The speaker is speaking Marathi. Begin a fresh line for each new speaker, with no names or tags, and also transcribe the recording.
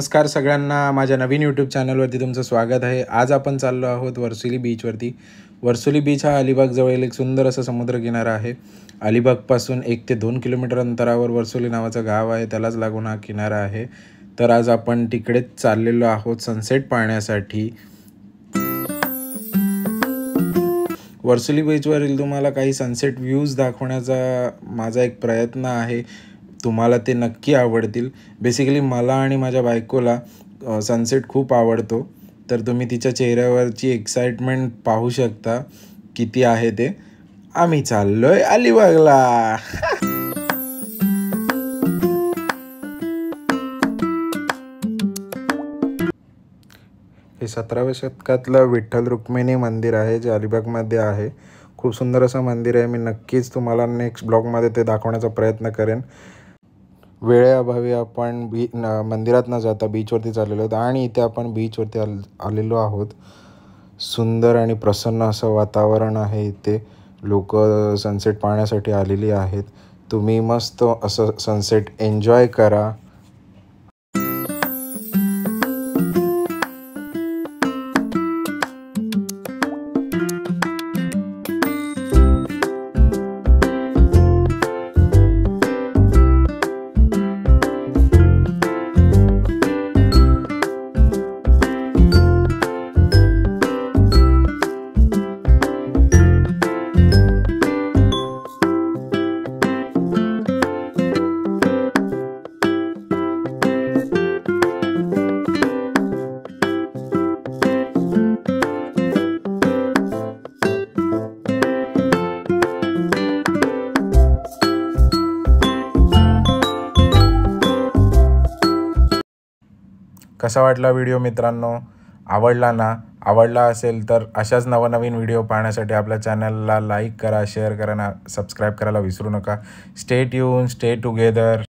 नमस्कार सगळ्यांना, माझ्या नवीन यूट्यूब चॅनलवरती तुमचं स्वागत आहे। आज आपण चाललो आहोत वर्सोली बीचवरती। वर्सोली बीच हा अलिबागजवळील एक सुंदर असा समुद्रकिनारा आहे। अलिबागपासून 1 ते 2 किलोमीटर अंतरावर वर्सोली नावाचं गाव आहे, त्यालाच लागून हा किनारा आहे। तर आज आपण तिकडेच चाललेलो आहोत सनसेट पाहण्यासाठी। वर्सोली बीचवरील तुम्हाला काही सनसेट व्ह्यूज दाखवण्याचा माझा एक प्रयत्न आहे, तुम्हाला ते नक्की आवडतील। बेसिकली मला आणि माझ्या बायकोला सनसेट खूप आवडतो, तर तुम्ही तिच्या चेहऱ्यावरची एक्साइटमेंट पाहू शकता किती आहे ते। आम्ही चाललोय अलिबागला। हे 17व्या शतकातलं विठ्ठल रुक्मिणी मंदिर आहे, जे अलिबागमध्ये आहे। खूप सुंदर असं मंदिर आहे। मी नक्कीच तुम्हाला नेक्स्ट ब्लॉगमध्ये ते दाखवण्याचा प्रयत्न करेन। वेळेअभावी आपण मंदिरात न जाता बीचवरती चाललेलो आहोत आणि इथे आपण बीचवरती आलेलो आहोत। सुंदर आणि प्रसन्न असं वातावरण आहे इथे। लोक सनसेट पाहण्यासाठी आलेली आहेत। तुम्ही मस्त असं सनसेट एन्जॉय करा। कसा वाटला व्हिडिओ मित्रांनो? आवडला ना? आवडला असेल तर अशाच नवनवीन व्हिडिओ पाहण्यासाठी आपल्या चॅनलला लाईक करा, शेअर करा, सबस्क्राईब करायला विसरू नका। Stay tune, stay together.